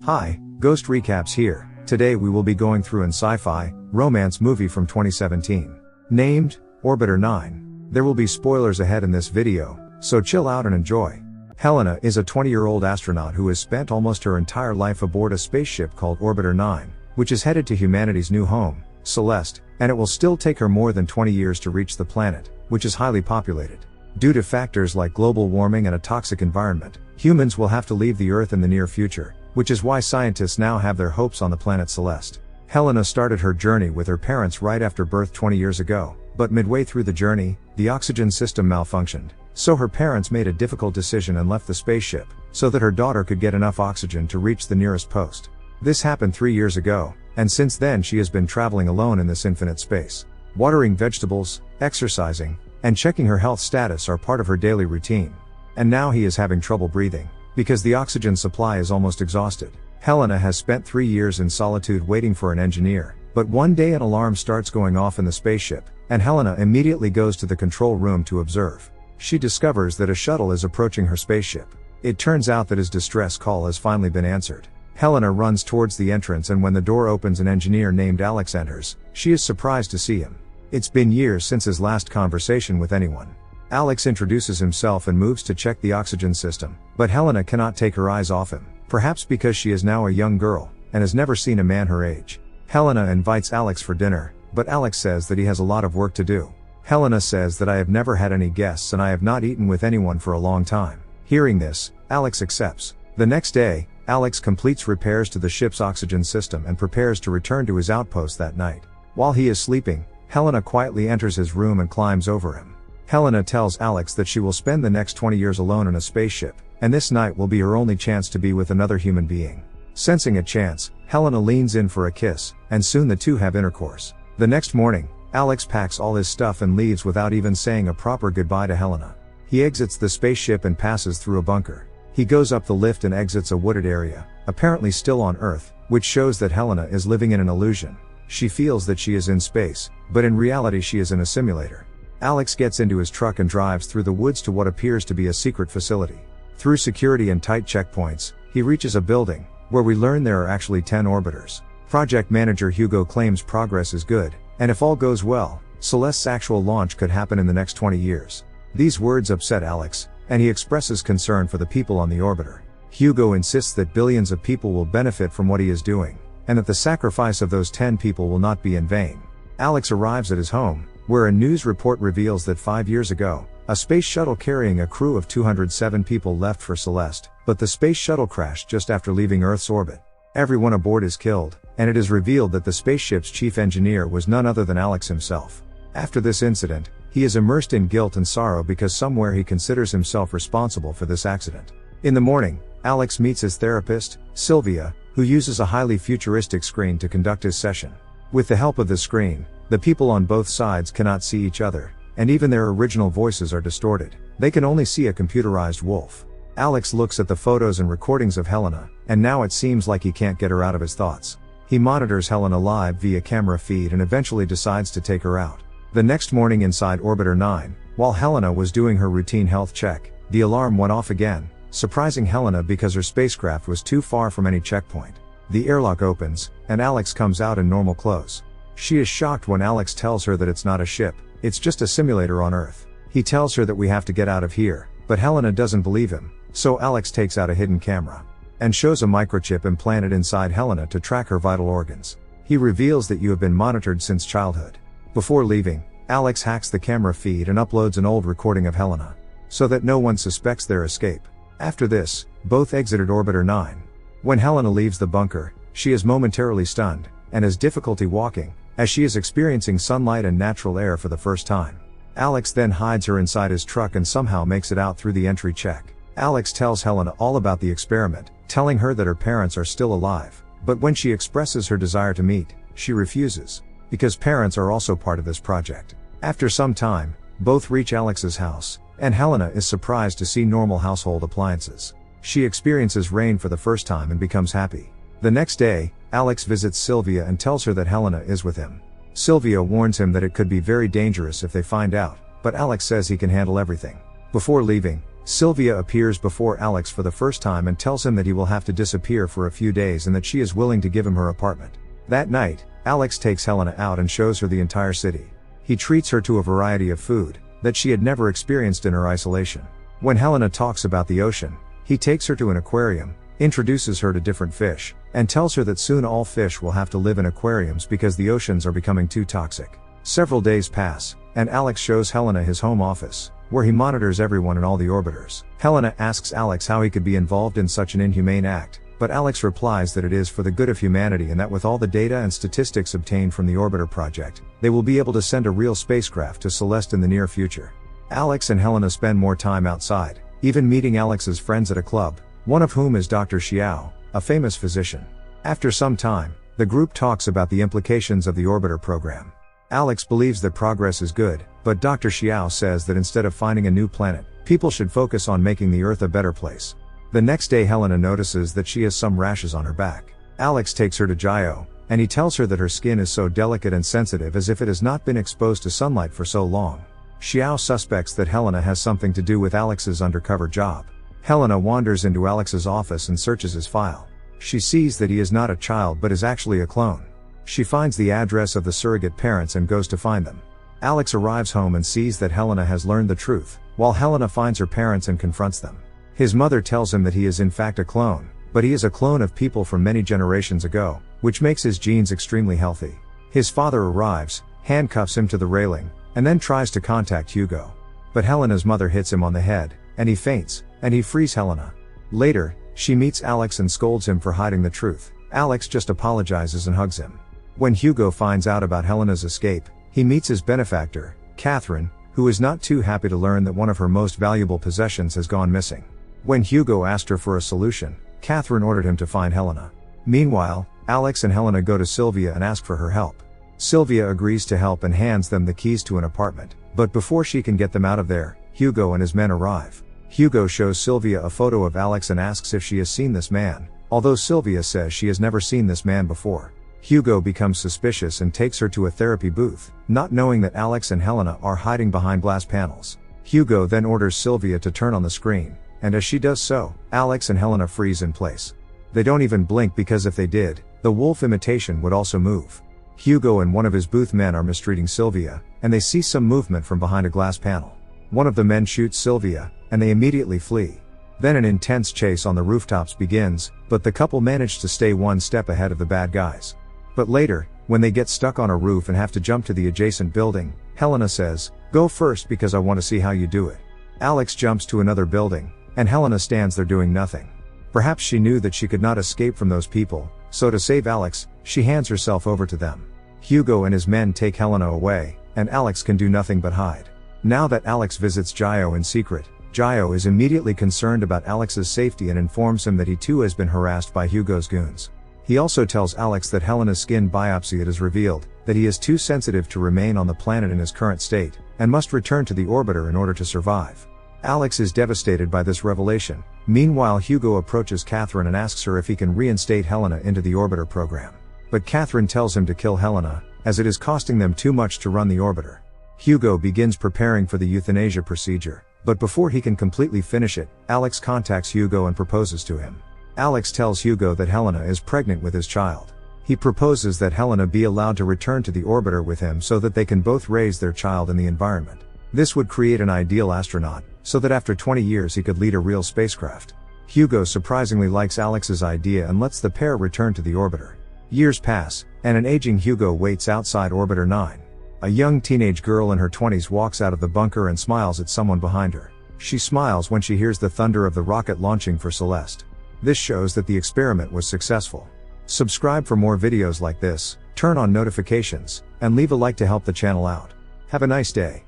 Hi, Ghost Recaps here. Today we will be going through an sci-fi, romance movie from 2017. Named, Orbiter 9. There will be spoilers ahead in this video, so chill out and enjoy. Helena is a 20-year-old astronaut who has spent almost her entire life aboard a spaceship called Orbiter 9, which is headed to humanity's new home, Celeste, and it will still take her more than 20 years to reach the planet, which is highly populated. Due to factors like global warming and a toxic environment, humans will have to leave the Earth in the near future, which is why scientists now have their hopes on the planet Celeste. Helena started her journey with her parents right after birth 20 years ago, but midway through the journey, the oxygen system malfunctioned, so her parents made a difficult decision and left the spaceship, so that her daughter could get enough oxygen to reach the nearest post. This happened 3 years ago, and since then she has been traveling alone in this infinite space. Watering vegetables, exercising, and checking her health status are part of her daily routine. And now he is having trouble breathing, because the oxygen supply is almost exhausted. Helena has spent 3 years in solitude waiting for an engineer, but one day an alarm starts going off in the spaceship, and Helena immediately goes to the control room to observe. She discovers that a shuttle is approaching her spaceship. It turns out that his distress call has finally been answered. Helena runs towards the entrance, and when the door opens, an engineer named Álex enters. She is surprised to see him. It's been years since his last conversation with anyone. Álex introduces himself and moves to check the oxygen system, but Helena cannot take her eyes off him, perhaps because she is now a young girl, and has never seen a man her age. Helena invites Álex for dinner, but Álex says that he has a lot of work to do. Helena says that I have never had any guests and I have not eaten with anyone for a long time. Hearing this, Álex accepts. The next day, Álex completes repairs to the ship's oxygen system and prepares to return to his outpost that night. While he is sleeping, Helena quietly enters his room and climbs over him. Helena tells Álex that she will spend the next 20 years alone in a spaceship, and this night will be her only chance to be with another human being. Sensing a chance, Helena leans in for a kiss, and soon the two have intercourse. The next morning, Álex packs all his stuff and leaves without even saying a proper goodbye to Helena. He exits the spaceship and passes through a bunker. He goes up the lift and exits a wooded area, apparently still on Earth, which shows that Helena is living in an illusion. She feels that she is in space, but in reality she is in a simulator. Álex gets into his truck and drives through the woods to what appears to be a secret facility. Through security and tight checkpoints, he reaches a building, where we learn there are actually 10 orbiters. Project manager Hugo claims progress is good, and if all goes well, Celeste's actual launch could happen in the next 20 years. These words upset Álex, and he expresses concern for the people on the orbiter. Hugo insists that billions of people will benefit from what he is doing, and that the sacrifice of those 10 people will not be in vain. Álex arrives at his home, where a news report reveals that 5 years ago, a space shuttle carrying a crew of 207 people left for Celeste, but the space shuttle crashed just after leaving Earth's orbit. Everyone aboard is killed, and it is revealed that the spaceship's chief engineer was none other than Álex himself. After this incident, he is immersed in guilt and sorrow because somewhere he considers himself responsible for this accident. In the morning, Álex meets his therapist, Sylvia, who uses a highly futuristic screen to conduct his session. With the help of the screen, the people on both sides cannot see each other, and even their original voices are distorted. They can only see a computerized wolf. Álex looks at the photos and recordings of Helena, and now it seems like he can't get her out of his thoughts. He monitors Helena live via camera feed and eventually decides to take her out. The next morning inside Orbiter 9, while Helena was doing her routine health check, the alarm went off again, surprising Helena because her spacecraft was too far from any checkpoint. The airlock opens, and Álex comes out in normal clothes. She is shocked when Álex tells her that it's not a ship, it's just a simulator on Earth. He tells her that we have to get out of here, but Helena doesn't believe him, so Álex takes out a hidden camera and shows a microchip implanted inside Helena to track her vital organs. He reveals that you have been monitored since childhood. Before leaving, Álex hacks the camera feed and uploads an old recording of Helena, so that no one suspects their escape. After this, both exited Orbiter 9. When Helena leaves the bunker, she is momentarily stunned, and has difficulty walking, as she is experiencing sunlight and natural air for the first time. Álex then hides her inside his truck and somehow makes it out through the entry check. Álex tells Helena all about the experiment, telling her that her parents are still alive, but when she expresses her desire to meet, she refuses, because parents are also part of this project. After some time, both reach Alex's house, and Helena is surprised to see normal household appliances. She experiences rain for the first time and becomes happy. The next day, Álex visits Sylvia and tells her that Helena is with him. Sylvia warns him that it could be very dangerous if they find out, but Álex says he can handle everything. Before leaving, Sylvia appears before Álex for the first time and tells him that he will have to disappear for a few days and that she is willing to give him her apartment. That night, Álex takes Helena out and shows her the entire city. He treats her to a variety of food that she had never experienced in her isolation. When Helena talks about the ocean, he takes her to an aquarium, introduces her to different fish, and tells her that soon all fish will have to live in aquariums because the oceans are becoming too toxic. Several days pass, and Álex shows Helena his home office, where he monitors everyone in all the orbiters. Helena asks Álex how he could be involved in such an inhumane act, but Álex replies that it is for the good of humanity and that with all the data and statistics obtained from the orbiter project, they will be able to send a real spacecraft to Celeste in the near future. Álex and Helena spend more time outside, even meeting Alex's friends at a club, one of whom is Dr. Xiao, a famous physician. After some time, the group talks about the implications of the orbiter program. Álex believes that progress is good, but Dr. Xiao says that instead of finding a new planet, people should focus on making the Earth a better place. The next day Helena notices that she has some rashes on her back. Álex takes her to Xiao, and he tells her that her skin is so delicate and sensitive as if it has not been exposed to sunlight for so long. Xiao suspects that Helena has something to do with Alex's undercover job. Helena wanders into Alex's office and searches his file. She sees that he is not a child but is actually a clone. She finds the address of the surrogate parents and goes to find them. Álex arrives home and sees that Helena has learned the truth, while Helena finds her parents and confronts them. His mother tells him that he is in fact a clone, but he is a clone of people from many generations ago, which makes his genes extremely healthy. His father arrives, handcuffs him to the railing, and then tries to contact Hugo. But Helena's mother hits him on the head, and he faints, and he frees Helena. Later, she meets Álex and scolds him for hiding the truth. Álex just apologizes and hugs him. When Hugo finds out about Helena's escape, he meets his benefactor, Catherine, who is not too happy to learn that one of her most valuable possessions has gone missing. When Hugo asked her for a solution, Catherine ordered him to find Helena. Meanwhile, Álex and Helena go to Sylvia and ask for her help. Sylvia agrees to help and hands them the keys to an apartment, but before she can get them out of there, Hugo and his men arrive. Hugo shows Sylvia a photo of Álex and asks if she has seen this man, although Sylvia says she has never seen this man before. Hugo becomes suspicious and takes her to a therapy booth, not knowing that Álex and Helena are hiding behind glass panels. Hugo then orders Sylvia to turn on the screen, and as she does so, Álex and Helena freeze in place. They don't even blink because if they did, the wolf imitation would also move. Hugo and one of his booth men are mistreating Sylvia, and they see some movement from behind a glass panel. One of the men shoots Sylvia, and they immediately flee. Then an intense chase on the rooftops begins, but the couple manage to stay one step ahead of the bad guys. But later, when they get stuck on a roof and have to jump to the adjacent building, Helena says, "Go first because I want to see how you do it." Álex jumps to another building, and Helena stands there doing nothing. Perhaps she knew that she could not escape from those people, so to save Álex, she hands herself over to them. Hugo and his men take Helena away, and Álex can do nothing but hide. Now that Álex visits Xiao in secret, Xiao is immediately concerned about Alex's safety and informs him that he too has been harassed by Hugo's goons. He also tells Álex that Helena's skin biopsy has revealed that he is too sensitive to remain on the planet in his current state, and must return to the orbiter in order to survive. Álex is devastated by this revelation. Meanwhile, Hugo approaches Catherine and asks her if he can reinstate Helena into the orbiter program. But Catherine tells him to kill Helena, as it is costing them too much to run the orbiter. Hugo begins preparing for the euthanasia procedure, but before he can completely finish it, Álex contacts Hugo and proposes to him. Álex tells Hugo that Helena is pregnant with his child. He proposes that Helena be allowed to return to the orbiter with him so that they can both raise their child in the environment. This would create an ideal astronaut, so that after 20 years he could lead a real spacecraft. Hugo surprisingly likes Alex's idea and lets the pair return to the orbiter. Years pass, and an aging Hugo waits outside Orbiter 9. A young teenage girl in her 20s walks out of the bunker and smiles at someone behind her. She smiles when she hears the thunder of the rocket launching for Celeste. This shows that the experiment was successful. Subscribe for more videos like this, turn on notifications, and leave a like to help the channel out. Have a nice day.